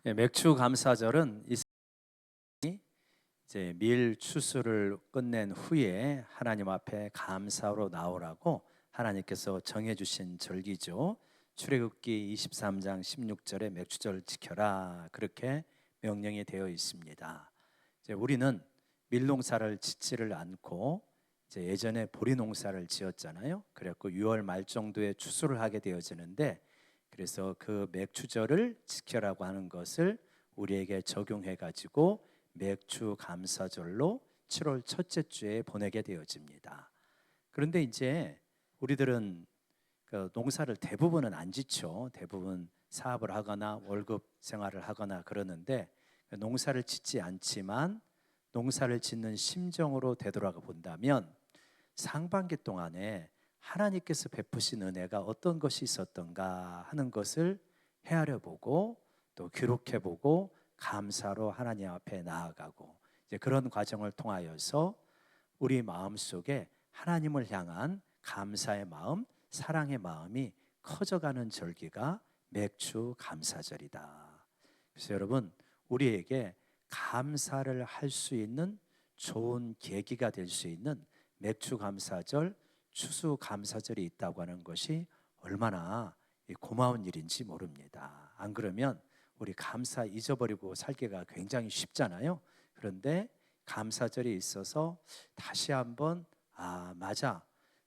맥주 감사절은 이제 밀 추수를 끝낸 후에 하나님 앞에 감사로 나오라고 하나님께서 정해주신 절기죠. 출애굽기 23장 16절에 맥주절 지켜라 그렇게 명령이 되어 있습니다. 이제 우리는 밀농사를 짓지를 않고 이제 예전에 보리 농사를 지었잖아요. 그래갖고 6월 말 정도에 추수를 하게 되어지는데, 그래서 그 맥주절을 지켜라고 하는 것을 우리에게 적용해 가지고 맥주 감사절로 7월 첫째 주에 보내게 되어집니다. 그런데 이제 우리들은 그 농사를 대부분은 안 짓죠. 대부분 사업을 하거나 월급 생활을 하거나 그러는데, 농사를 짓지 않지만 농사를 짓는 심정으로 되돌아가 본다면 상반기 동안에 하나님께서 베푸신 은혜가 어떤 것이 있었던가 하는 것을 헤아려 보고 또 기록해 보고 감사로 하나님 앞에 나아가고, 이제 그런 과정을 통하여서 우리 마음속에 하나님을 향한 감사의 마음, 사랑의 마음이 커져가는 절기가 맥주 감사절이다. 그래서 여러분, 우리에게 감사를 할 수 있는 좋은 계기가 될 수 있는 맥주 감사절, 추수 감사절이 있다고 하는 것이 얼마나 고마운 일인지 모릅니다. 안 그러면 우리 감사 잊어버리고 살기가 굉장히 쉽잖아요. 그런데 감사절이 있어서 다시 한번, 맞아,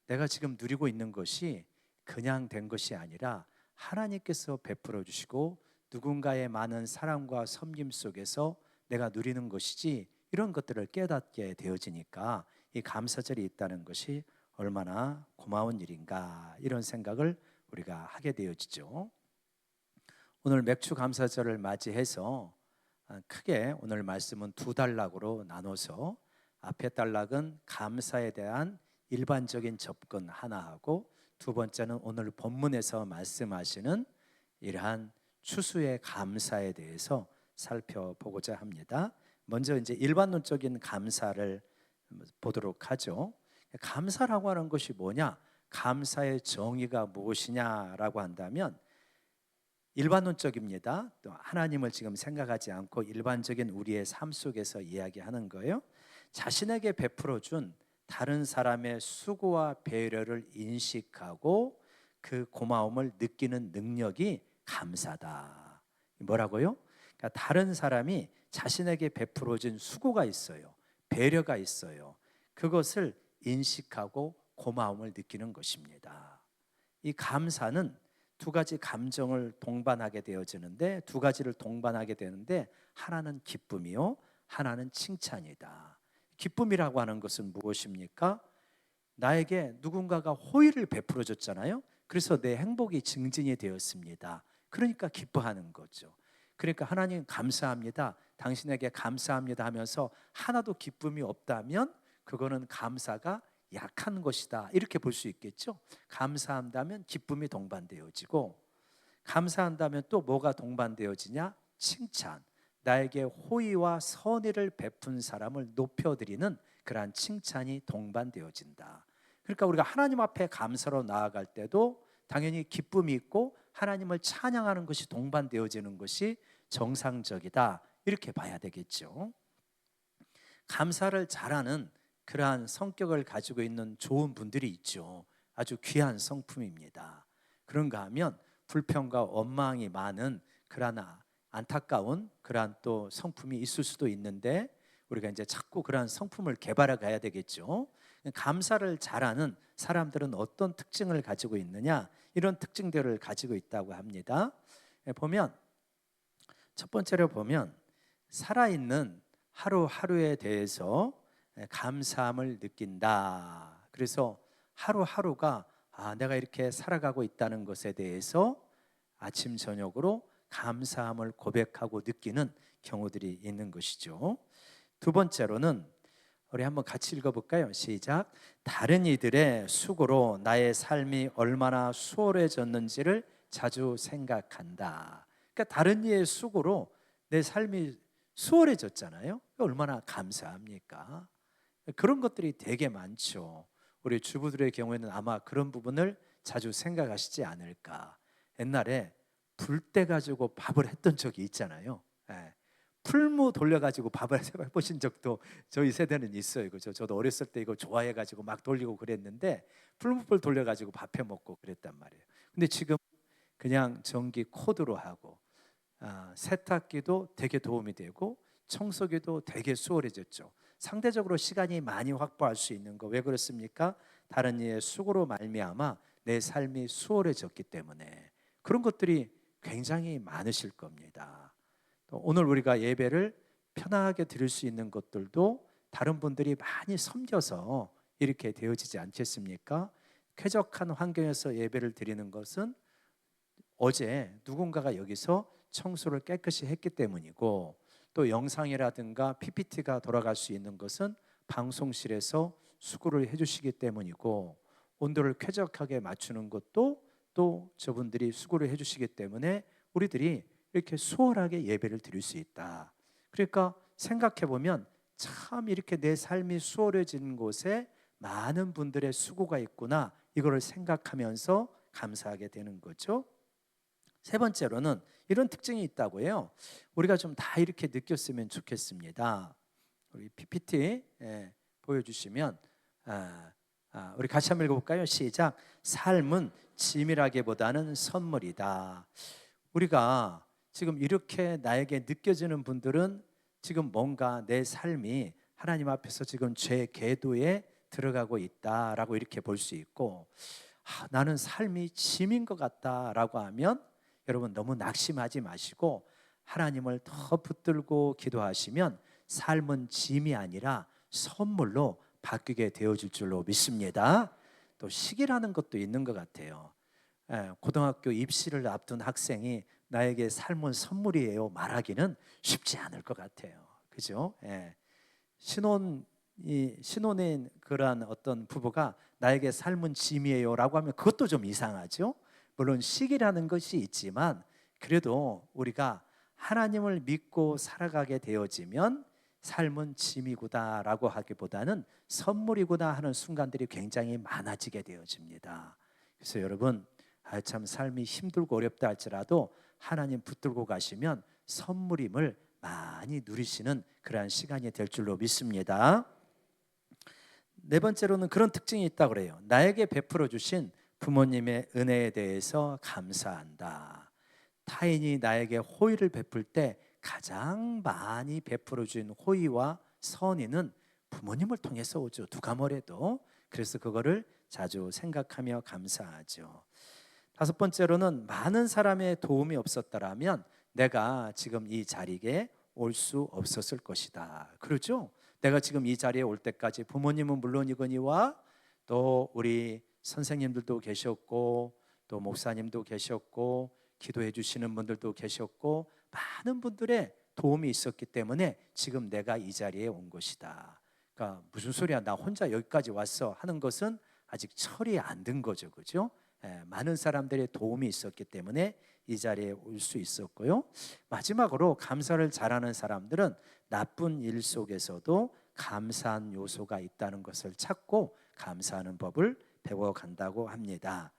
내가 지금 누리고 있는 것이 그냥 된 것이 아니라 하나님께서 베풀어 주시고 누군가의 많은 사랑과 섬김 속에서 내가 누리는 것이지, 이런 것들을 깨닫게 되어지니까 이 감사절이 있다는 것이 얼마나 고마운 일인가, 이런 생각을 우리가 하게 되어지죠. 오늘 맥주 감사절을 맞이해서 크게 오늘 말씀은 두 단락으로 나눠서, 앞에 단락은 감사에 대한 일반적인 접근 하나하고, 두 번째는 오늘 본문에서 말씀하시는 이러한 추수의 감사에 대해서 살펴보고자 합니다. 먼저 이제 일반론적인 감사를 보도록 하죠. 감사라고 하는 것이 뭐냐? 감사의 정의가 무엇이냐라고 한다면 일반론적입니다. 또 하나님을 지금 생각하지 않고 일반적인 우리의 삶 속에서 이야기하는 거예요. 자신에게 베풀어 준 다른 사람의 수고와 배려를 인식하고 그 고마움을 느끼는 능력이 감사다. 뭐라고요? 그러니까 다른 사람이 자신에게 베풀어 준 수고가 있어요. 배려가 있어요. 그것을 인식하고 고마움을 느끼는 것입니다. 이 감사는 두 가지 감정을 동반하게 되어지는데, 두 가지를 동반하게 되는데, 하나는 기쁨이요, 하나는 칭찬이다. 기쁨이라고 하는 것은 무엇입니까? 나에게 누군가가 호의를 베풀어 줬잖아요. 그래서 내 행복이 증진이 되었습니다. 그러니까 기뻐하는 거죠. 그러니까 하나님 감사합니다, 당신에게 감사합니다 하면서 하나도 기쁨이 없다면 그거는 감사가 약한 것이다, 이렇게 볼 수 있겠죠. 감사한다면 기쁨이 동반되어지고, 감사한다면 또 뭐가 동반되어지냐? 칭찬. 나에게 호의와 선의를 베푼 사람을 높여드리는 그러한 칭찬이 동반되어진다. 그러니까 우리가 하나님 앞에 감사로 나아갈 때도 당연히 기쁨이 있고 하나님을 찬양하는 것이 동반되어지는 것이 정상적이다, 이렇게 봐야 되겠죠. 감사를 잘하는 그러한 성격을 가지고 있는 좋은 분들이 있죠. 아주 귀한 성품입니다. 그런가 하면 불평과 원망이 많은 그러한 안타까운 그러한 또 성품이 있을 수도 있는데, 우리가 이제 자꾸 그러한 성품을 개발해 가야 되겠죠. 감사를 잘하는 사람들은 어떤 특징을 가지고 있느냐? 이런 특징들을 가지고 있다고 합니다. 보면 첫 번째로 보면 살아있는 하루하루에 대해서 감사함을 느낀다. 그래서 하루하루가 내가 이렇게 살아가고 있다는 것에 대해서 아침 저녁으로 감사함을 고백하고 느끼는 경우들이 있는 것이죠. 두 번째로는 우리 한번 같이 읽어볼까요? 시작. 다른 이들의 수고로 나의 삶이 얼마나 수월해졌는지를 자주 생각한다. 그러니까 다른 이의 수고로 내 삶이 수월해졌잖아요. 얼마나 감사합니까? 그런 것들이 되게 많죠. 우리 주부들의 경우에는 아마 그런 부분을 자주 생각하시지 않을까. 옛날에 불 때 가지고 밥을 했던 적이 있잖아요. 예. 풀무 돌려가지고 밥을 해보신 적도 저희 세대는 있어요. 그죠? 저도 어렸을 때 이거 좋아해가지고 막 돌리고 그랬는데 풀무불 돌려가지고 밥 해 먹고 그랬단 말이에요. 근데 지금 그냥 전기 코드로 하고 세탁기도 되게 도움이 되고 청소기도 되게 수월해졌죠. 상대적으로 시간이 많이 확보할 수 있는 거 왜 그렇습니까? 다른 이의 수고로 말미암아 내 삶이 수월해졌기 때문에 그런 것들이 굉장히 많으실 겁니다. 또 오늘 우리가 예배를 편하게 드릴 수 있는 것들도 다른 분들이 많이 섬겨서 이렇게 되어지지 않겠습니까? 쾌적한 환경에서 예배를 드리는 것은 어제 누군가가 여기서 청소를 깨끗이 했기 때문이고, 또 영상이라든가 PPT가 돌아갈 수 있는 것은 방송실에서 수고를 해주시기 때문이고, 온도를 쾌적하게 맞추는 것도 또 저분들이 수고를 해주시기 때문에 우리들이 이렇게 수월하게 예배를 드릴 수 있다. 그러니까 생각해 보면 참 이렇게 내 삶이 수월해진 곳에 많은 분들의 수고가 있구나, 이거를 생각하면서 감사하게 되는 거죠. 세 번째로는 이런 특징이 있다고 해요. 우리가 좀 다 이렇게 느꼈으면 좋겠습니다. 우리 PPT 보여주시면 우리 같이 한번 읽어볼까요? 시작. 삶은 짐이라기보다는 선물이다. 우리가 지금 이렇게 나에게 느껴지는 분들은 지금 뭔가 내 삶이 하나님 앞에서 지금 죄 궤도에 들어가고 있다라고 이렇게 볼 수 있고, 나는 삶이 짐인 것 같다라고 하면 여러분 너무 낙심하지 마시고 하나님을 더 붙들고 기도하시면 삶은 짐이 아니라 선물로 바뀌게 되어질 줄로 믿습니다. 또 시기라는 것도 있는 것 같아요. 고등학교 입시를 앞둔 학생이 나에게 삶은 선물이에요 말하기는 쉽지 않을 것 같아요. 그죠? 신혼인 그러한 어떤 부부가 나에게 삶은 짐이에요라고 하면 그것도 좀 이상하죠. 물론 시기라는 것이 있지만 그래도 우리가 하나님을 믿고 살아가게 되어지면 삶은 짐이구나라고 하기보다는 선물이구나 하는 순간들이 굉장히 많아지게 되어집니다. 그래서 여러분 참 삶이 힘들고 어렵다 할지라도 하나님 붙들고 가시면 선물임을 많이 누리시는 그러한 시간이 될 줄로 믿습니다. 네 번째로는 그런 특징이 있다고 그래요. 나에게 베풀어 주신 부모님의 은혜에 대해서 감사한다. 타인이 나에게 호의를 베풀 때 가장 많이 베풀어 준 호의와 선의는 부모님을 통해서 오죠. 누가 뭐래도. 그래서 그거를 자주 생각하며 감사하죠. 다섯 번째로는 많은 사람의 도움이 없었더라면 내가 지금 이 자리에 올 수 없었을 것이다. 그렇죠? 내가 지금 이 자리에 올 때까지 부모님은 물론이거니와 또 우리 선생님들도 계셨고 또 목사님도 계셨고 기도해 주시는 분들도 계셨고 많은 분들의 도움이 있었기 때문에 지금 내가 이 자리에 온 것이다. 그러니까 무슨 소리야, 나 혼자 여기까지 왔어 하는 것은 아직 철이 안 든 거죠. 그죠? 많은 사람들의 도움이 있었기 때문에 이 자리에 올 수 있었고요. 마지막으로 감사를 잘하는 사람들은 나쁜 일 속에서도 감사한 요소가 있다는 것을 찾고 감사하는 법을 배워간다고 합니다.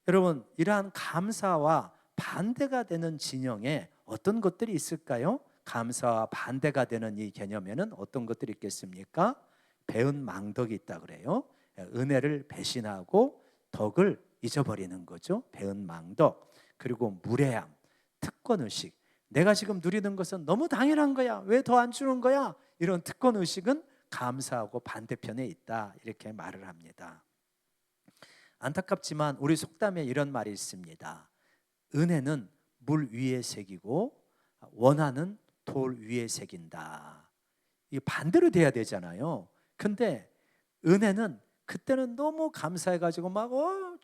여러분, 이러한 감사와 반대가 되는 진영에 어떤 것들이 있을까요? 감사와 반대가 되는 이 개념에는 어떤 것들이 있겠습니까? 배은망덕이 있다 그래요. 은혜를 배신하고 덕을 잊어버리는 거죠. 배은망덕. 그리고 무례함, 특권의식. 내가 지금 누리는 것은 너무 당연한 거야, 왜 더 안 주는 거야? 이런 특권의식은 감사하고 반대편에 있다, 이렇게 말을 합니다. 안타깝지만 우리 속담에 이런 말이 있습니다. 은혜는 물 위에 새기고 원한은 돌 위에 새긴다. 이 반대로 돼야 되잖아요. 근데 은혜는 그때는 너무 감사해가지고 막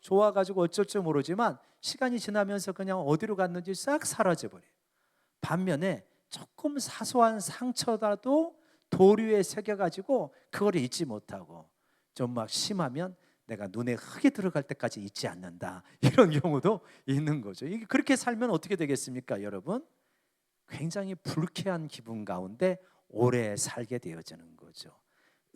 좋아가지고 어쩔 줄 모르지만 시간이 지나면서 그냥 어디로 갔는지 싹 사라져버려요. 반면에 조금 사소한 상처라도 돌 위에 새겨가지고 그걸 잊지 못하고 좀 막 심하면 내가 눈에 흙이 들어갈 때까지 잊지 않는다, 이런 경우도 있는 거죠. 이게 그렇게 살면 어떻게 되겠습니까, 여러분? 굉장히 불쾌한 기분 가운데 오래 살게 되어지는 거죠.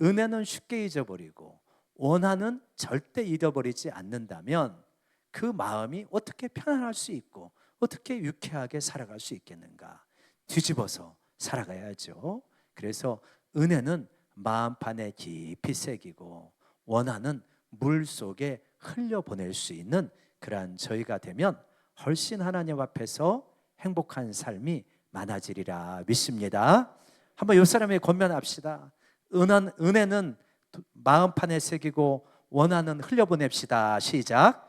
은혜는 쉽게 잊어버리고 원한은 절대 잊어버리지 않는다면 그 마음이 어떻게 편안할 수 있고 어떻게 유쾌하게 살아갈 수 있겠는가? 뒤집어서 살아가야죠. 그래서 은혜는 마음판에 깊이 새기고 원하는 물 속에 흘려보낼 수 있는 그러한 저희가 되면 훨씬 하나님 앞에서 행복한 삶이 많아지리라 믿습니다. 한번 옆 사람에게 권면합시다. 은혜는 마음판에 새기고 원하는 흘려보냅시다. 시작.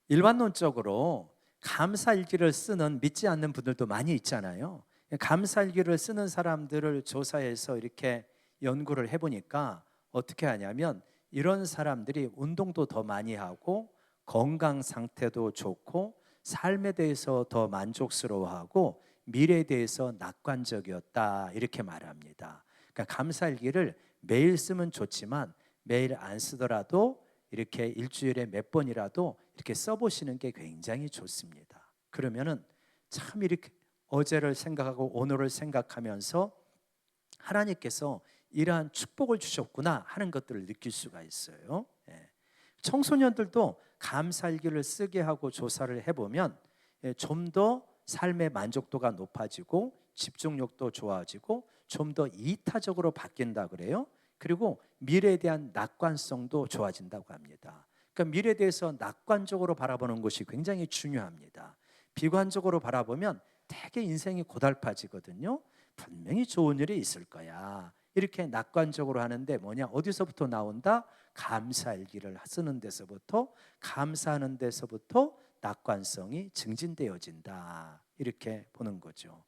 일반론적으로 감사일기를 쓰는 믿지 않는 분들도 많이 있잖아요. 감사일기를 쓰는 사람들을 조사해서 이렇게 연구를 해보니까 어떻게 하냐면 이런 사람들이 운동도 더 많이 하고 건강 상태도 좋고 삶에 대해서 더 만족스러워하고 미래에 대해서 낙관적이었다 이렇게 말합니다. 그러니까 감사일기를 매일 쓰면 좋지만 매일 안 쓰더라도 이렇게 일주일에 몇 번이라도 이렇게 써보시는 게 굉장히 좋습니다. 그러면은 참 이렇게 어제를 생각하고 오늘을 생각하면서 하나님께서 이러한 축복을 주셨구나 하는 것들을 느낄 수가 있어요. 청소년들도 감사일기를 쓰게 하고 조사를 해보면 좀 더 삶의 만족도가 높아지고 집중력도 좋아지고 좀 더 이타적으로 바뀐다 그래요. 그리고 미래에 대한 낙관성도 좋아진다고 합니다. 그러니까 미래에 대해서 낙관적으로 바라보는 것이 굉장히 중요합니다. 비관적으로 바라보면 되게 인생이 고달파지거든요. 분명히 좋은 일이 있을 거야. 이렇게 낙관적으로 하는데 뭐냐? 어디서부터 나온다? 감사일기를 쓰는 데서부터, 감사하는 데서부터 낙관성이 증진되어진다. 이렇게 보는 거죠.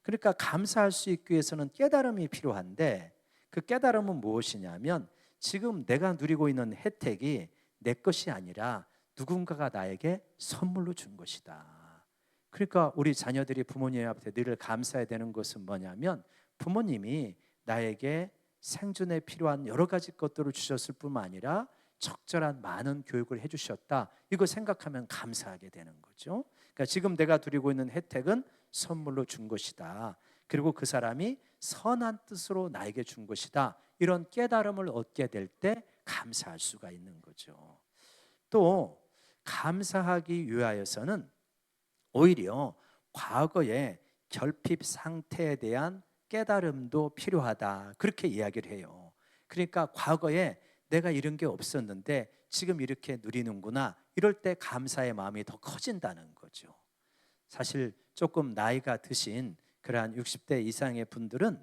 그러니까 감사할 수 있기 위해서는 깨달음이 필요한데 그 깨달음은 무엇이냐면 지금 내가 누리고 있는 혜택이 내 것이 아니라 누군가가 나에게 선물로 준 것이다. 그러니까 우리 자녀들이 부모님 앞에 늘 감사해야 되는 것은 뭐냐면 부모님이 나에게 생존에 필요한 여러 가지 것들을 주셨을 뿐만 아니라 적절한 많은 교육을 해주셨다. 이거 생각하면 감사하게 되는 거죠. 그러니까 지금 내가 누리고 있는 혜택은 선물로 준 것이다. 그리고 그 사람이 선한 뜻으로 나에게 준 것이다. 이런 깨달음을 얻게 될 때 감사할 수가 있는 거죠. 또 감사하기 위하여서는 오히려 과거의 결핍 상태에 대한 깨달음도 필요하다. 그렇게 이야기를 해요. 그러니까 과거에 내가 이런 게 없었는데 지금 이렇게 누리는구나. 이럴 때 감사의 마음이 더 커진다는 거죠. 사실 조금 나이가 드신 그러한 60대 이상의 분들은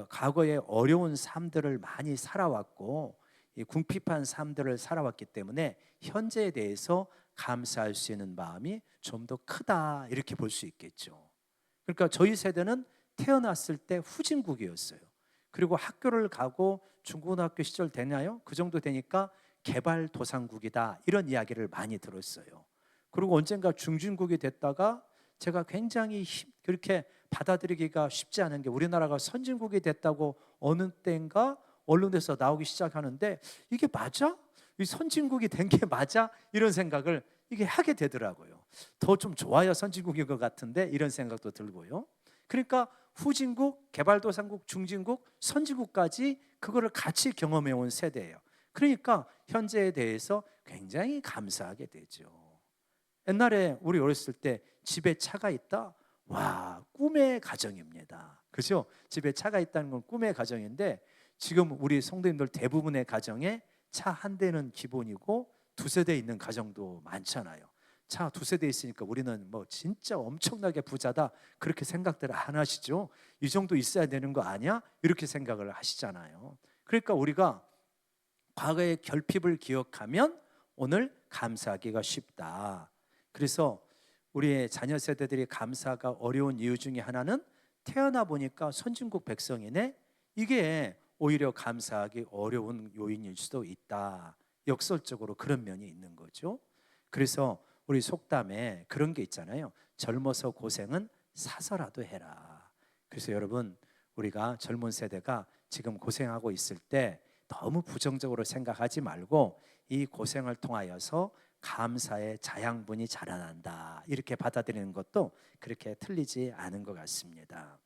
과거의 어려운 삶들을 많이 살아왔고 이 궁핍한 삶들을 살아왔기 때문에 현재에 대해서 감사할 수 있는 마음이 좀 더 크다 이렇게 볼 수 있겠죠. 그러니까 저희 세대는 태어났을 때 후진국이었어요. 그리고 학교를 가고 중고등학교 시절 되나요? 그 정도 되니까 개발도상국이다 이런 이야기를 많이 들었어요. 그리고 언젠가 중진국이 됐다가 제가 굉장히 그렇게 받아들이기가 쉽지 않은 게 우리나라가 선진국이 됐다고 어느 때인가 언론에서 나오기 시작하는데 이게 맞아? 이 선진국이 된 게 맞아? 이런 생각을 이게 하게 되더라고요. 더 좀 좋아야 선진국인 것 같은데 이런 생각도 들고요. 그러니까 후진국, 개발도상국, 중진국, 선진국까지 그거를 같이 경험해 온 세대예요. 그러니까 현재에 대해서 굉장히 감사하게 되죠. 옛날에 우리 어렸을 때 집에 차가 있다? 와, 꿈의 가정입니다. 그죠? 집에 차가 있다는 건 꿈의 가정인데 지금 우리 성도님들 대부분의 가정에 차 한 대는 기본이고 두세 대 있는 가정도 많잖아요. 차 두세 대 있으니까 우리는 뭐 진짜 엄청나게 부자다 그렇게 생각들 안 하시죠? 이 정도 있어야 되는 거 아니야? 이렇게 생각을 하시잖아요. 그러니까 우리가 과거의 결핍을 기억하면 오늘 감사하기가 쉽다. 그래서 우리의 자녀 세대들이 감사가 어려운 이유 중에 하나는 태어나 보니까 선진국 백성이네. 이게 오히려 감사하기 어려운 요인일 수도 있다. 역설적으로 그런 면이 있는 거죠. 그래서 우리 속담에 그런 게 있잖아요. 젊어서 고생은 사서라도 해라. 그래서 여러분 우리가 젊은 세대가 지금 고생하고 있을 때 너무 부정적으로 생각하지 말고 이 고생을 통하여서 감사의 자양분이 자라난다. 이렇게 받아들이는 것도 그렇게 틀리지 않은 것 같습니다.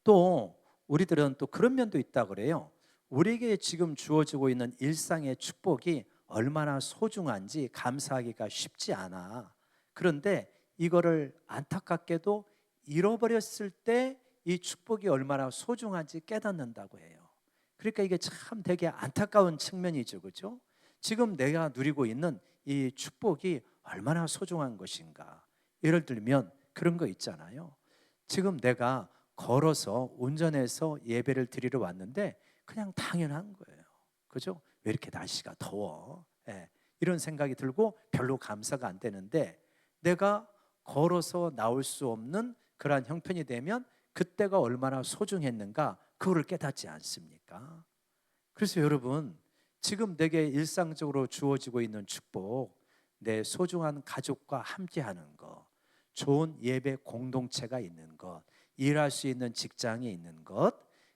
또 우리들은 또 그런 면도 있다 그래요. 우리에게 지금 주어지고 있는 일상의 축복이 얼마나 소중한지 감사하기가 쉽지 않아. 그런데 이거를 안타깝게도 잃어버렸을 때 이 축복이 얼마나 소중한지 깨닫는다고 해요. 그러니까 이게 참 되게 안타까운 측면이죠, 그렇죠? 지금 내가 누리고 있는 이 축복이 얼마나 소중한 것인가. 예를 들면 그런 거 있잖아요. 지금 내가 걸어서 운전해서 예배를 드리러 왔는데 그냥 당연한 거예요. 그죠? 왜 이렇게 날씨가 더워? 예, 이런 생각이 들고 별로 감사가 안 되는데, 내가 걸어서 나올 수 없는 그러한 형편이 되면 그때가 얼마나 소중했는가, 그거를 깨닫지 않습니까? 그래서 여러분, 지금 내게 일상적으로 주어지고 있는 축복, 내 소중한 가족과 함께하는 것, 좋은 예배 공동체가 있는 것, 일할 수 있는 직장이 있는 것,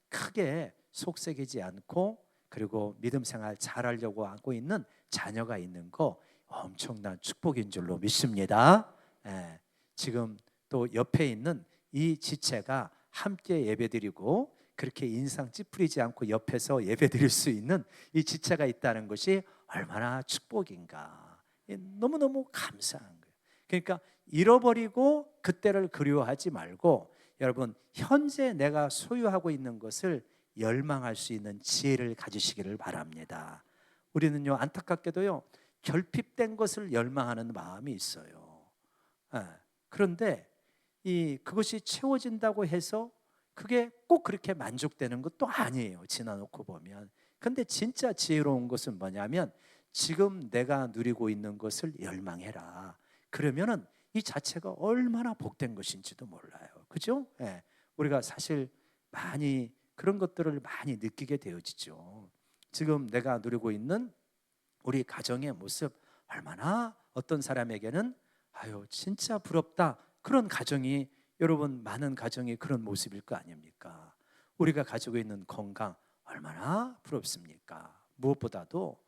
크게 속색이지 않고, 그리고 믿음 생활 잘하려고 하고 있는 자녀가 있는 거 엄청난 축복인 줄로 믿습니다. 예, 지금 또 옆에 있는 이 지체가 함께 예배드리고 그렇게 인상 찌푸리지 않고 옆에서 예배드릴 수 있는 이 지체가 있다는 것이 얼마나 축복인가. 너무너무 감사한 거예요. 그러니까 잃어버리고 그때를 그리워하지 말고, 여러분, 현재 내가 소유하고 있는 것을 열망할 수 있는 지혜를 가지시기를 바랍니다. 우리는요, 안타깝게도요, 결핍된 것을 열망하는 마음이 있어요. 예, 그런데 그것이 채워진다고 해서 그게 꼭 그렇게 만족되는 것도 아니에요, 지나놓고 보면. 근데 진짜 지혜로운 것은 뭐냐면, 지금 내가 누리고 있는 것을 열망해라. 그러면은 이 자체가 얼마나 복된 것인지도 몰라요. 그죠? 예. 우리가 사실 많이 그런 것들을 많이 느끼게 되어지죠. 지금 내가 누리고 있는 우리 가정의 모습, 얼마나 어떤 사람에게는 아유 진짜 부럽다, 그런 가정이, 여러분, 많은 가정이 그런 모습일 거 아닙니까? 우리가 가지고 있는 건강 얼마나 부럽습니까? 무엇보다도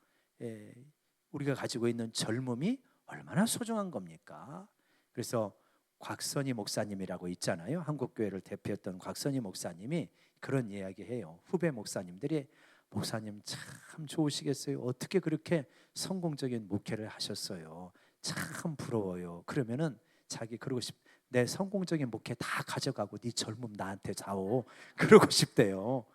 우리가 가지고 있는 젊음이 얼마나 소중한 겁니까? 그래서 곽선희 목사님이라고 있잖아요. 한국교회를 대표했던 곽선희 목사님이 그런 이야기해요. 후배 목사님들이, 목사님 참 좋으시겠어요. 어떻게 그렇게 성공적인 목회를 하셨어요. 참 부러워요. 그러면은 자기 그러고 내 성공적인 목회 다 가져가고 네 젊음 나한테 자오. 그러고 싶대요.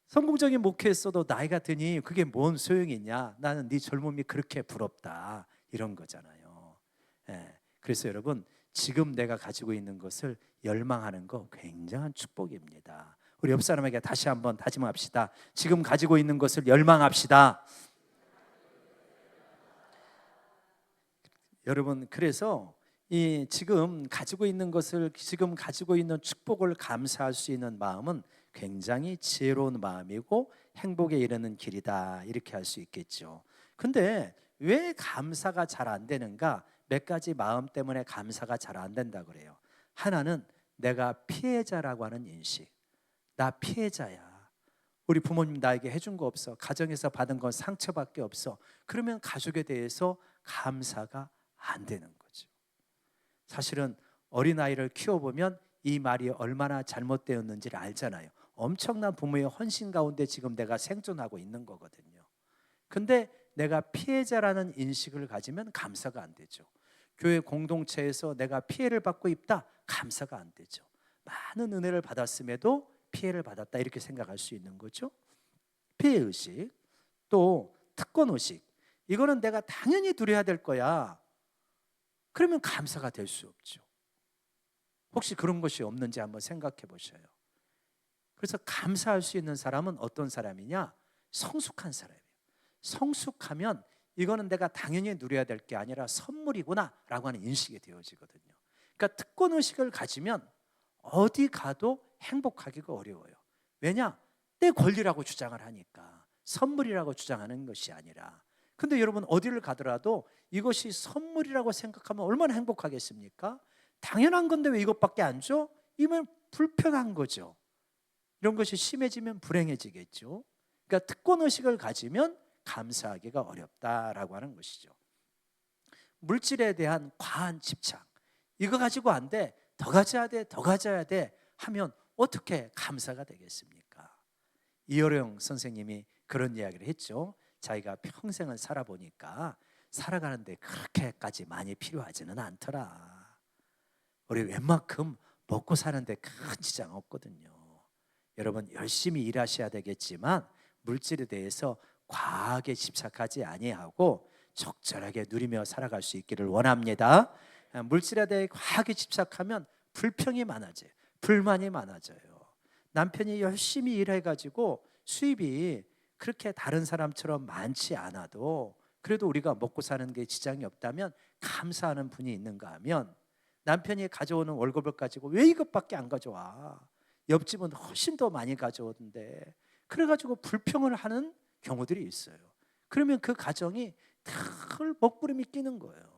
성공적인 목회했어도 나이가 드니 그게 뭔 소용이 있냐. 나는 네 젊음이 그렇게 부럽다. 이런 거잖아요. 예. 그래서 여러분, 지금 내가 가지고 있는 것을 열망하는 거 굉장한 축복입니다. 우리 옆 사람에게 다시 한번 다짐합시다. 지금 가지고 있는 것을 열망합시다. 여러분, 그래서 지금 가지고 있는 것을, 지금 가지고 있는 축복을 감사할 수 있는 마음은 굉장히 지혜로운 마음이고 행복에 이르는 길이다, 이렇게 할 수 있겠죠. 근데 왜 감사가 잘 안 되는가? 몇 가지 마음 때문에 감사가 잘 안 된다 그래요. 하나는 내가 피해자라고 하는 인식. 나 피해자야. 우리 부모님 나에게 해준 거 없어. 가정에서 받은 건 상처밖에 없어. 그러면 가족에 대해서 감사가 안 되는 거죠. 사실은 어린아이를 키워보면 이 말이 얼마나 잘못되었는지를 알잖아요. 엄청난 부모의 헌신 가운데 지금 내가 생존하고 있는 거거든요. 근데 내가 피해자라는 인식을 가지면 감사가 안 되죠. 교회 공동체에서 내가 피해를 받고 있다, 감사가 안 되죠. 많은 은혜를 받았음에도 피해를 받았다, 이렇게 생각할 수 있는 거죠. 피해의식, 또 특권의식, 이거는 내가 당연히 누려야 될 거야. 그러면 감사가 될 수 없죠. 혹시 그런 것이 없는지 한번 생각해 보셔요. 그래서 감사할 수 있는 사람은 어떤 사람이냐? 성숙한 사람이에요. 성숙하면 이거는 내가 당연히 누려야 될 게 아니라 선물이구나 라고 하는 인식이 되어지거든요. 그러니까 특권의식을 가지면 어디 가도 행복하기가 어려워요. 왜냐? 내 권리라고 주장을 하니까. 선물이라고 주장하는 것이 아니라. 근데 여러분, 어디를 가더라도 이것이 선물이라고 생각하면 얼마나 행복하겠습니까? 당연한 건데 왜 이것밖에 안 줘? 이면 불편한 거죠. 이런 것이 심해지면 불행해지겠죠. 그러니까 특권의식을 가지면 감사하기가 어렵다라고 하는 것이죠. 물질에 대한 과한 집착, 이거 가지고 안 돼, 더 가져야 돼, 더 가져야 돼 하면 어떻게 감사가 되겠습니까? 이어령 선생님이 그런 이야기를 했죠. 자기가 평생을 살아보니까 살아가는데 그렇게까지 많이 필요하지는 않더라. 우리 웬만큼 먹고 사는데 큰 지장 없거든요. 여러분 열심히 일하셔야 되겠지만 물질에 대해서 과하게 집착하지 아니하고 적절하게 누리며 살아갈 수 있기를 원합니다. 물질에 대해 과하게 집착하면 불평이 많아져요. 불만이 많아져요. 남편이 열심히 일해가지고 수입이 그렇게 다른 사람처럼 많지 않아도 그래도 우리가 먹고 사는 게 지장이 없다면 감사하는 분이 있는가 하면 남편이 가져오는 월급을 가지고 왜 이것밖에 안 가져와? 옆집은 훨씬 더 많이 가져오던데 그래가지고 불평을 하는 경우들이 있어요. 그러면 그 가정이 늘 먹구름이 끼는 거예요.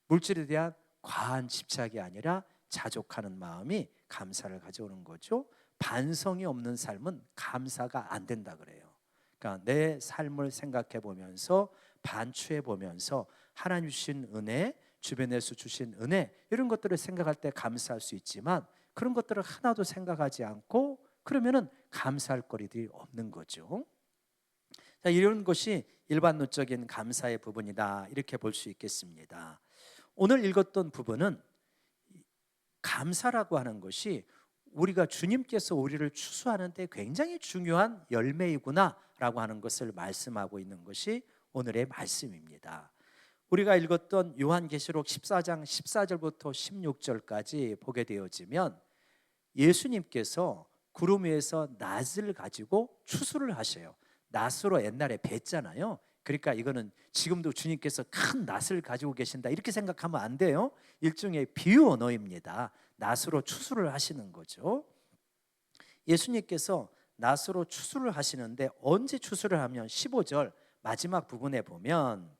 물질에 대한 과한 집착이 아니라 자족하는 마음이 감사를 가져오는 거죠. 반성이 없는 삶은 감사가 안 된다 그래요. 그러니까 내 삶을 생각해 보면서 반추해 보면서 하나님 주신 은혜, 주변에서 주신 은혜 이런 것들을 생각할 때 감사할 수 있지만 그런 것들을 하나도 생각하지 않고 그러면은 감사할 거리들이 없는 거죠. 자, 이런 것이 일반론적인 감사의 부분이다 이렇게 볼 수 있겠습니다. 오늘 읽었던 부분은 감사라고 하는 것이 우리가 주님께서 우리를 추수하는 데 굉장히 중요한 열매이구나라고 하는 것을 말씀하고 있는 것이 오늘의 말씀입니다. 우리가 읽었던 요한계시록 14장 14절부터 16절까지 보게 되어지면 예수님께서 구름 위에서 낫을 가지고 추수를 하셔요. 낫으로 옛날에 뱄잖아요. 그러니까 이거는 지금도 주님께서 큰 낫을 가지고 계신다 이렇게 생각하면 안 돼요. 일종의 비유 언어입니다. 낫으로 추수를 하시는 거죠. 예수님께서 낫으로 추수를 하시는데 언제 추수를 하면 15절 마지막 부분에 보면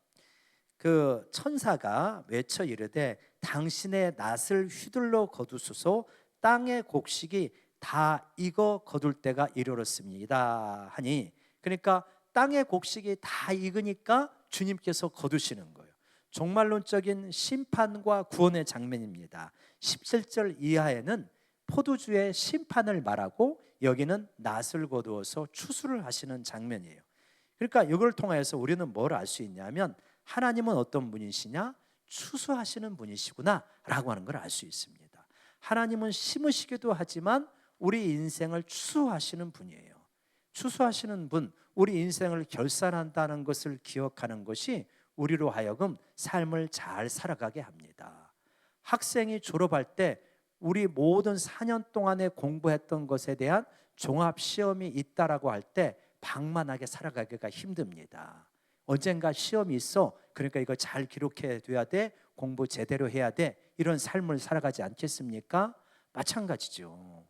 그 천사가 외쳐 이르되 당신의 낫을 휘둘러 거두소서 땅의 곡식이 다 익어 거둘 때가 이르렀습니다 하니 그러니까 땅의 곡식이 다 익으니까 주님께서 거두시는 거예요. 종말론적인 심판과 구원의 장면입니다. 17절 이하에는 포도주의 심판을 말하고 여기는 낫을 거두어서 추수를 하시는 장면이에요. 그러니까 이걸 통해서 우리는 뭘 알 수 있냐면 하나님은 어떤 분이시냐? 추수하시는 분이시구나 라고 하는 걸 알 수 있습니다. 하나님은 심으시기도 하지만 우리 인생을 추수하시는 분이에요. 추수하시는 분, 우리 인생을 결산한다는 것을 기억하는 것이 우리로 하여금 삶을 잘 살아가게 합니다. 학생이 졸업할 때 우리 모든 4년 동안에 공부했던 것에 대한 종합시험이 있다라고 할 때 방만하게 살아가기가 힘듭니다. 언젠가 시험이 있어. 그러니까 이거 잘 기록해 둬야 돼. 공부 제대로 해야 돼. 이런 삶을 살아가지 않겠습니까? 마찬가지죠.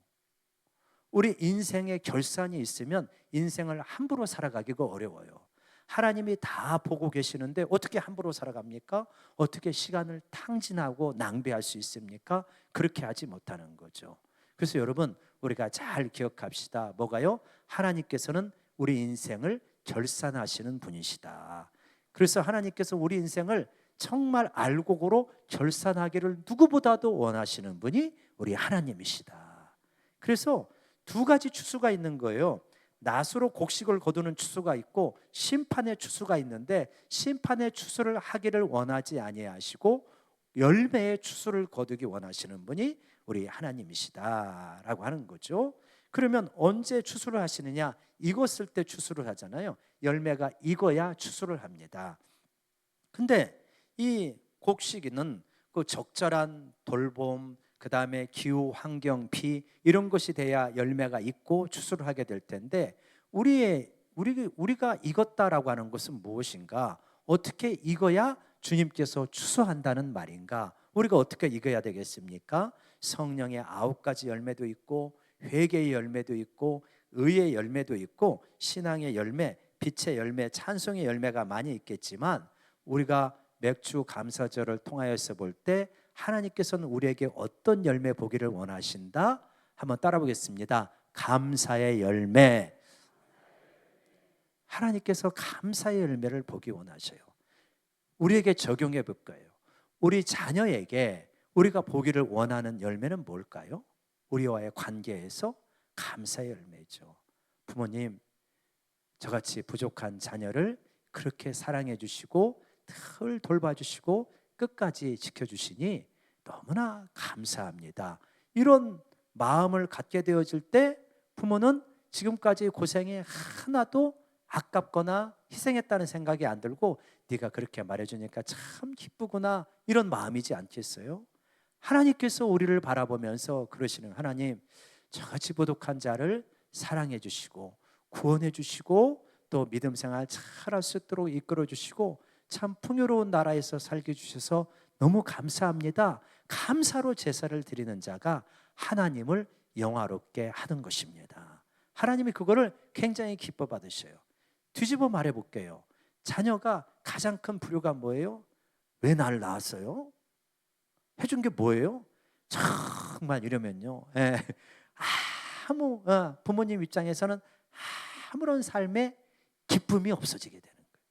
우리 인생의 결산이 있으면 인생을 함부로 살아가기가 어려워요. 하나님이 다 보고 계시는데 어떻게 함부로 살아갑니까? 어떻게 시간을 탕진하고 낭비할 수 있습니까? 그렇게 하지 못하는 거죠. 그래서 여러분 우리가 잘 기억합시다. 뭐가요? 하나님께서는 우리 인생을 결산하시는 분이시다. 그래서 하나님께서 우리 인생을 정말 알고고로 결산하기를 누구보다도 원하시는 분이 우리 하나님이시다. 그래서 두 가지 추수가 있는 거예요. 낫으로 곡식을 거두는 추수가 있고 심판의 추수가 있는데 심판의 추수를 하기를 원하지 아니하시고 열매의 추수를 거두기 원하시는 분이 우리 하나님이시다라고 하는 거죠. 그러면 언제 추수를 하시느냐? 익었을 때 추수를 하잖아요. 열매가 익어야 추수를 합니다. 근데 이 곡식이는 그 적절한 돌봄, 그 다음에 기후, 환경, 비 이런 것이 돼야 열매가 있고 추수를 하게 될 텐데 우리가 익었다라고 하는 것은 무엇인가? 어떻게 익어야 주님께서 추수한다는 말인가? 우리가 어떻게 익어야 되겠습니까? 성령의 9가지 열매도 있고 회개의 열매도 있고 의의 열매도 있고 신앙의 열매, 빛의 열매, 찬송의 열매가 많이 있겠지만 우리가 맥주 감사절을 통하여서 볼 때 하나님께서는 우리에게 어떤 열매 보기를 원하신다? 한번 따라 보겠습니다. 감사의 열매. 하나님께서 감사의 열매를 보기 원하셔요. 우리에게 적용해 볼 거예요. 우리 자녀에게 우리가 보기를 원하는 열매는 뭘까요? 우리와의 관계에서 감사의 열매죠. 부모님, 저같이 부족한 자녀를 그렇게 사랑해 주시고 늘 돌봐주시고 끝까지 지켜주시니 너무나 감사합니다. 이런 마음을 갖게 되어질 때 부모는 지금까지 고생이 하나도 아깝거나 희생했다는 생각이 안 들고 네가 그렇게 말해주니까 참 기쁘구나, 이런 마음이지 않겠어요? 하나님께서 우리를 바라보면서 그러시는, 하나님, 저같이 부족한 자를 사랑해 주시고 구원해 주시고 또 믿음 생활 잘할 수 있도록 이끌어 주시고 참 풍요로운 나라에서 살게 주셔서 너무 감사합니다. 감사로 제사를 드리는 자가 하나님을 영화롭게 하는 것입니다. 하나님이 그거를 굉장히 기뻐 받으셔요. 뒤집어 말해 볼게요. 자녀가 가장 큰 불효가 뭐예요? 왜 나를 낳았어요? 해준 게 뭐예요? 정말 이러면요, 부모님 입장에서는 아무런 삶에 기쁨이 없어지게 되는 거예요.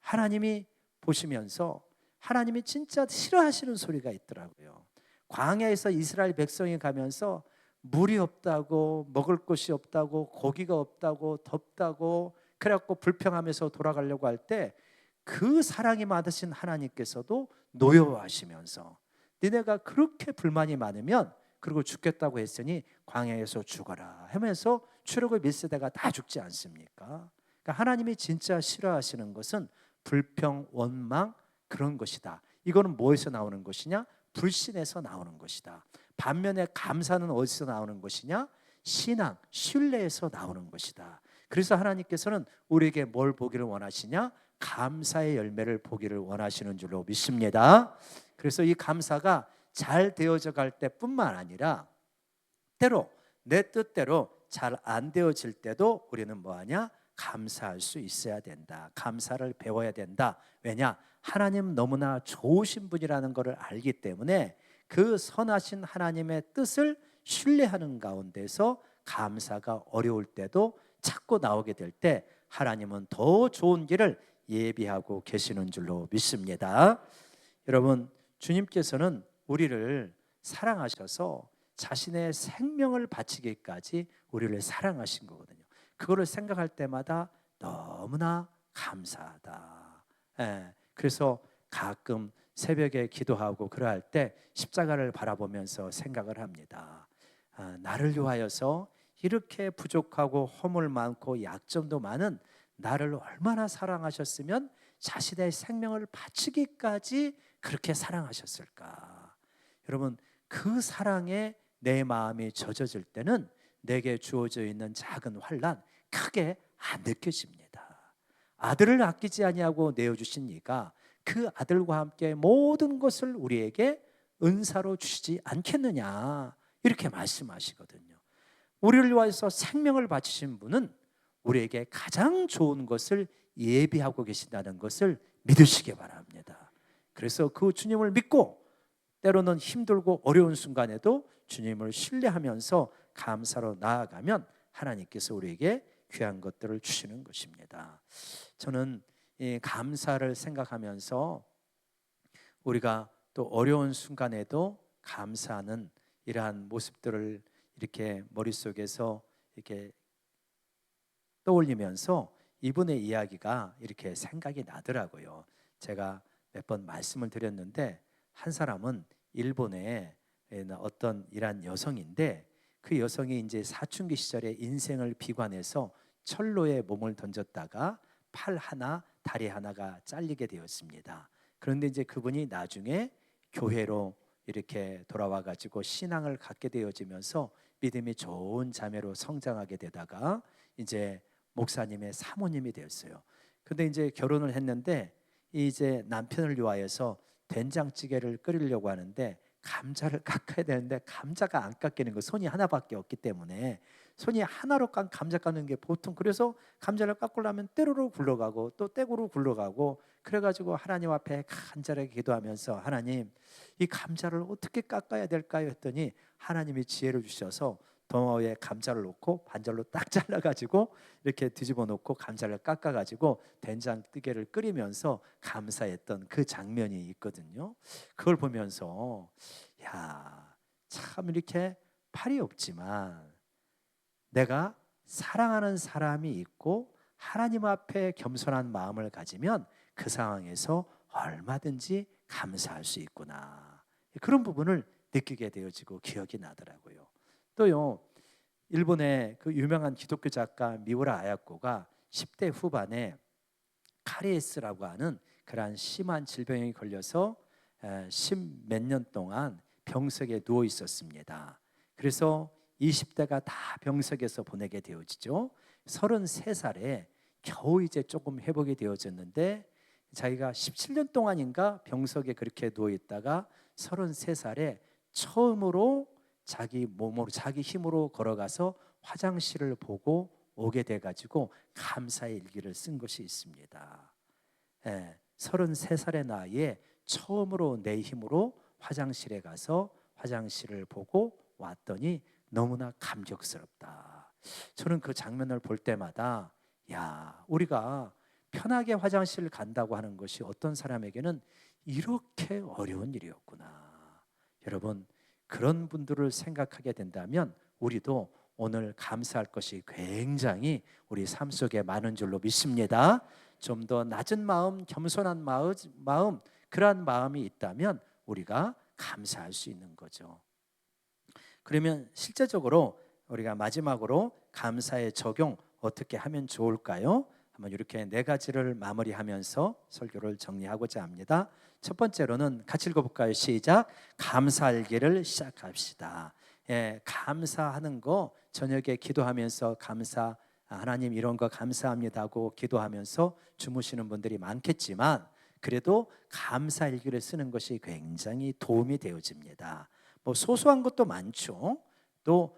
하나님이 보시면서 하나님이 진짜 싫어하시는 소리가 있더라고요. 광야에서 이스라엘 백성이 가면서 물이 없다고, 먹을 것이 없다고, 고기가 없다고, 덥다고 그래갖고 불평하면서 돌아가려고 할 때 그 사랑이 많으신 하나님께서도 노여워하시면서 니네가 그렇게 불만이 많으면, 그리고 죽겠다고 했으니 광야에서 죽어라 하면서 출애굽 1세대가 다 죽지 않습니까? 그러니까 하나님이 진짜 싫어하시는 것은 불평, 원망, 그런 것이다. 이거는 뭐에서 나오는 것이냐? 불신에서 나오는 것이다. 반면에 감사는 어디서 나오는 것이냐? 신앙, 신뢰에서 나오는 것이다. 그래서 하나님께서는 우리에게 뭘 보기를 원하시냐? 감사의 열매를 보기를 원하시는 줄로 믿습니다. 그래서 이 감사가 잘 되어져 갈 때뿐만 아니라 때로 내 뜻대로 잘 안 되어질 때도 우리는 뭐하냐? 감사할 수 있어야 된다. 감사를 배워야 된다. 왜냐? 하나님 너무나 좋으신 분이라는 것을 알기 때문에 그 선하신 하나님의 뜻을 신뢰하는 가운데서 감사가 어려울 때도 자꾸 나오게 될 때 하나님은 더 좋은 길을 예비하고 계시는 줄로 믿습니다. 여러분, 주님께서는 우리를 사랑하셔서 자신의 생명을 바치기까지 우리를 사랑하신 거거든요. 그거를 생각할 때마다 너무나 감사하다. 그래서 가끔 새벽에 기도하고 그러할 때 십자가를 바라보면서 생각을 합니다. 나를 위하여서 이렇게 부족하고 허물 많고 약점도 많은 나를 얼마나 사랑하셨으면 자신의 생명을 바치기까지 그렇게 사랑하셨을까. 여러분, 그 사랑에 내 마음이 젖어질 때는 내게 주어져 있는 작은 환난 크게 안 느껴집니다. 아들을 아끼지 아니하고 내어주신 이가 그 아들과 함께 모든 것을 우리에게 은사로 주시지 않겠느냐, 이렇게 말씀하시거든요. 우리를 위해서 생명을 바치신 분은 우리에게 가장 좋은 것을 예비하고 계신다는 것을 믿으시기 바랍니다. 그래서 그 주님을 믿고 때로는 힘들고 어려운 순간에도 주님을 신뢰하면서 감사로 나아가면 하나님께서 우리에게 귀한 것들을 주시는 것입니다. 저는 이 감사를 생각하면서 우리가 또 어려운 순간에도 감사하는 이러한 모습들을 이렇게 머릿속에서 이렇게 떠올리면서 이분의 이야기가 이렇게 생각이 나더라고요. 제가 몇 번 말씀을 드렸는데 한 사람은 일본의 어떤 이란 여성인데 그 여성이 이제 사춘기 시절에 인생을 비관해서 철로에 몸을 던졌다가 팔 하나, 다리 하나가 잘리게 되었습니다. 그런데 이제 그분이 나중에 교회로 이렇게 돌아와 가지고 신앙을 갖게 되어지면서 믿음이 좋은 자매로 성장하게 되다가 이제 목사님의 사모님이 되었어요. 근데 이제 결혼을 했는데 이제 남편을 위하여서 된장찌개를 끓이려고 하는데 감자를 깎아야 되는데 감자가 안 깎이는 거, 손이 하나밖에 없기 때문에 손이 하나로 깐 감자 깎는 게 보통, 그래서 감자를 깎으려면 때로로 굴러가고 또 떼고로 굴러가고 그래가지고 하나님 앞에 간절하게 기도하면서 하나님, 이 감자를 어떻게 깎아야 될까요? 했더니 하나님이 지혜를 주셔서 도마에 감자를 놓고 반절로 딱 잘라가지고 이렇게 뒤집어 놓고 감자를 깎아가지고 된장찌개를 끓이면서 감사했던 그 장면이 있거든요. 그걸 보면서 야, 참 이렇게 팔이 없지만 내가 사랑하는 사람이 있고 하나님 앞에 겸손한 마음을 가지면 그 상황에서 얼마든지 감사할 수 있구나. 그런 부분을 느끼게 되어지고 기억이 나더라고요. 또요, 일본의 그 유명한 기독교 작가 미우라 아야코가 10대 후반에 카리에스라고 하는 그러한 심한 질병에 걸려서 10몇 년 동안 병석에 누워 있었습니다. 그래서 20대가 다 병석에서 보내게 되어지죠. 33살에 겨우 이제 조금 회복이 되어졌는데 자기가 17년 동안인가 병석에 그렇게 누워 있다가 33살에 처음으로 자기 몸으로 자기 힘으로 걸어가서 화장실을 보고 오게 돼 가지고 감사의 일기를 쓴 것이 있습니다. 33살의 나이에 처음으로 내 힘으로 화장실에 가서 화장실을 보고 왔더니 너무나 감격스럽다. 저는 그 장면을 볼 때마다 야, 우리가 편하게 화장실을 간다고 하는 것이 어떤 사람에게는 이렇게 어려운 일이었구나. 여러분, 그런 분들을 생각하게 된다면 우리도 오늘 감사할 것이 굉장히 우리 삶 속에 많은 줄로 믿습니다. 좀 더 낮은 마음, 겸손한 마음, 그러한 마음이 있다면 우리가 감사할 수 있는 거죠. 그러면 실제적으로 우리가 마지막으로 감사의 적용 어떻게 하면 좋을까요? 한번 이렇게 네 가지를 마무리하면서 설교를 정리하고자 합니다. 첫 번째로는 같이 읽어볼까요? 시작. 감사일기를 시작합시다. 감사하는 거 저녁에 기도하면서 하나님 이런 거 감사합니다고 기도하면서 주무시는 분들이 많겠지만 그래도 감사일기를 쓰는 것이 굉장히 도움이 되어집니다. 뭐 소소한 것도 많죠. 또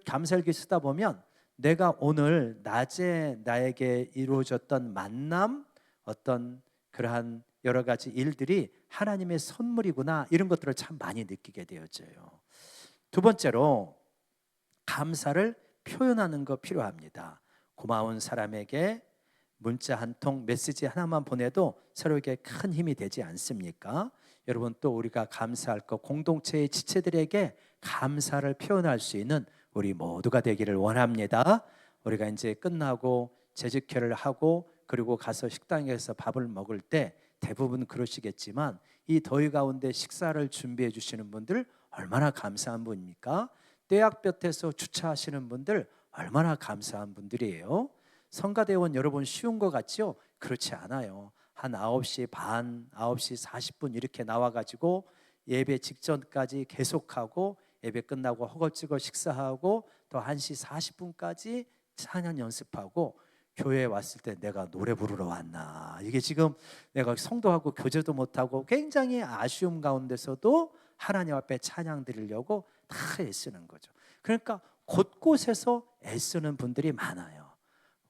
감사일기 쓰다 보면 내가 오늘 낮에 나에게 이루어졌던 만남, 어떤 그러한 여러 가지 일들이 하나님의 선물이구나, 이런 것들을 참 많이 느끼게 되어져요. 두 번째로 감사를 표현하는 거 필요합니다. 고마운 사람에게 문자 한 통, 메시지 하나만 보내도 서로에게 큰 힘이 되지 않습니까? 여러분, 또 우리가 감사할 것, 공동체의 지체들에게 감사를 표현할 수 있는 우리 모두가 되기를 원합니다. 우리가 이제 끝나고 재직회를 하고 그리고 가서 식당에서 밥을 먹을 때 대부분 그러시겠지만 이 더위 가운데 식사를 준비해 주시는 분들 얼마나 감사한 분입니까? 떼약볕에서 주차하시는 분들 얼마나 감사한 분들이에요. 성가대원 여러분, 쉬운 것 같죠? 그렇지 않아요. 한 9시 반, 9시 40분 이렇게 나와가지고 예배 직전까지 계속하고 예배 끝나고 허겁지겁 식사하고 또 1시 40분까지 찬양 연습하고 교회에 왔을 때 내가 노래 부르러 왔나, 이게 지금 내가 성도하고 교제도 못하고 굉장히 아쉬움 가운데서도 하나님 앞에 찬양 드리려고 다 애쓰는 거죠. 그러니까 곳곳에서 애쓰는 분들이 많아요.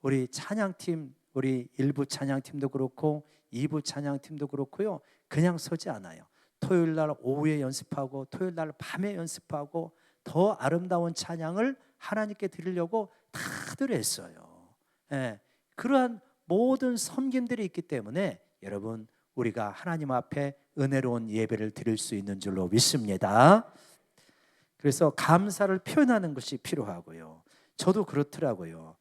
우리 찬양팀, 우리 1부 찬양팀도 그렇고 2부 찬양팀도 그렇고요, 그냥 서지 않아요. 토요일 날 오후에 연습하고 토요일 날 밤에 연습하고 더 아름다운 찬양을 하나님께 드리려고 다들 애써요. 그러한 모든 섬김들이 있기 때문에 여러분, 우리가 하나님 앞에 은혜로운 예배를 드릴 수 있는 줄로 믿습니다. 그래서 감사를 표현하는 것이 필요하고요. 저도 그렇더라고요.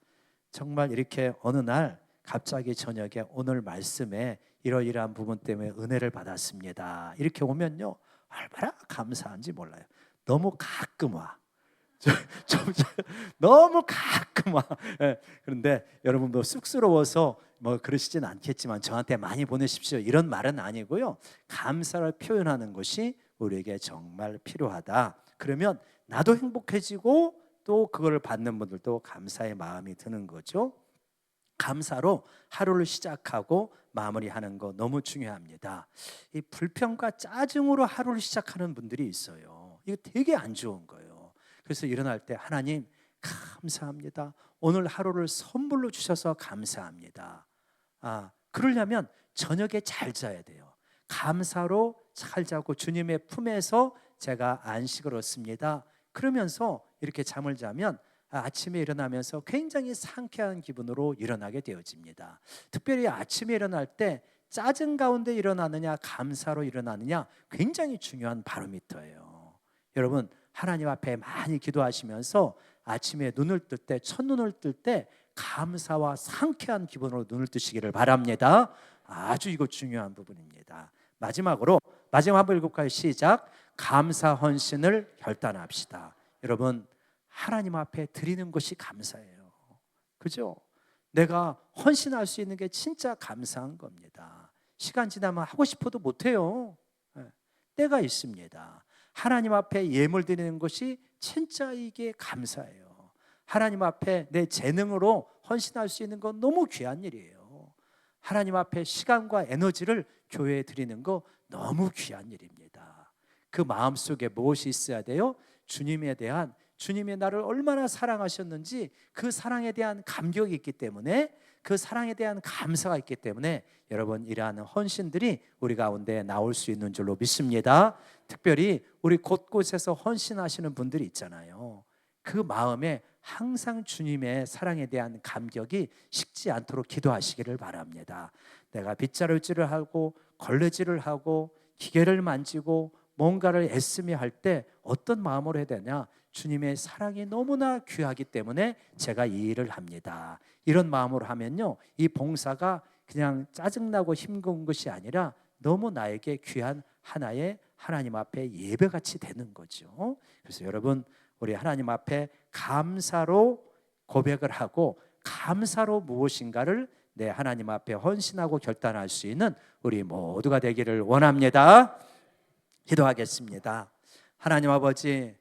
정말 이렇게 어느 날 갑자기 저녁에 오늘 말씀에 이러이러한 부분 때문에 은혜를 받았습니다, 이렇게 오면요, 얼마나 감사한지 몰라요. 너무 가끔 와. 너무 가끔 와. 그런데 여러분도 쑥스러워서 뭐 그러시진 않겠지만 저한테 많이 보내십시오, 이런 말은 아니고요. 감사를 표현하는 것이 우리에게 정말 필요하다. 그러면 나도 행복해지고 또 그걸 받는 분들도 감사의 마음이 드는 거죠. 감사로 하루를 시작하고 마무리하는 거 너무 중요합니다. 이 불평과 짜증으로 하루를 시작하는 분들이 있어요. 이거 되게 안 좋은 거예요. 그래서 일어날 때 하나님 감사합니다, 오늘 하루를 선물로 주셔서 감사합니다. 그러려면 저녁에 잘 자야 돼요. 감사로 잘 자고 주님의 품에서 제가 안식을 얻습니다, 그러면서 이렇게 잠을 자면 아침에 일어나면서 굉장히 상쾌한 기분으로 일어나게 되어집니다. 특별히 아침에 일어날 때 짜증 가운데 일어나느냐 감사로 일어나느냐 굉장히 중요한 바로미터예요. 여러분, 하나님 앞에 많이 기도하시면서 아침에 눈을 뜰 때, 첫눈을 뜰 때 감사와 상쾌한 기분으로 눈을 뜨시기를 바랍니다. 아주 이거 중요한 부분입니다. 마지막으로 마지막 한번 읽을까요? 시작. 감사 헌신을 결단합시다. 여러분, 하나님 앞에 드리는 것이 감사예요. 그죠? 내가 헌신할 수 있는 게 진짜 감사한 겁니다. 시간 지나면 하고 싶어도 못해요. 때가 있습니다. 하나님 앞에 예물 드리는 것이 진짜 이게 감사해요. 하나님 앞에 내 재능으로 헌신할 수 있는 건 너무 귀한 일이에요. 하나님 앞에 시간과 에너지를 교회에 드리는 거 너무 귀한 일입니다. 그 마음속에 무엇이 있어야 돼요? 주님이 나를 얼마나 사랑하셨는지 그 사랑에 대한 감격이 있기 때문에, 그 사랑에 대한 감사가 있기 때문에 여러분, 이러한 헌신들이 우리 가운데 나올 수 있는 줄로 믿습니다. 특별히 우리 곳곳에서 헌신하시는 분들이 있잖아요. 그 마음에 항상 주님의 사랑에 대한 감격이 식지 않도록 기도하시기를 바랍니다. 내가 빗자루질을 하고 걸레질을 하고 기계를 만지고 뭔가를 애쓰며 할 때 어떤 마음으로 해야 되냐? 주님의 사랑이 너무나 귀하기 때문에 제가 이 일을 합니다. 이런 마음으로 하면요, 이 봉사가 그냥 짜증나고 힘든 것이 아니라 너무 나에게 귀한 하나의 하나님 앞에 예배같이 되는 거죠. 그래서 여러분, 우리 하나님 앞에 감사로 고백을 하고 감사로 무엇인가를 내 하나님 앞에 헌신하고 결단할 수 있는 우리 모두가 되기를 원합니다. 기도하겠습니다. 하나님 아버지,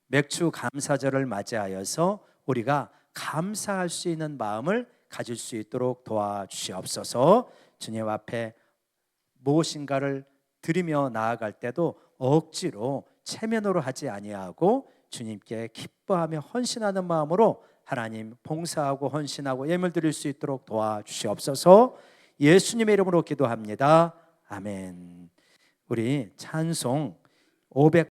맥주 감사절을 맞이하여서 우리가 감사할 수 있는 마음을 가질 수 있도록 도와주시옵소서. 주님 앞에 무엇인가를 드리며 나아갈 때도 억지로 체면으로 하지 아니하고 주님께 기뻐하며 헌신하는 마음으로 하나님 봉사하고 헌신하고 예물 드릴 수 있도록 도와주시옵소서. 예수님의 이름으로 기도합니다. 아멘. 우리 찬송 500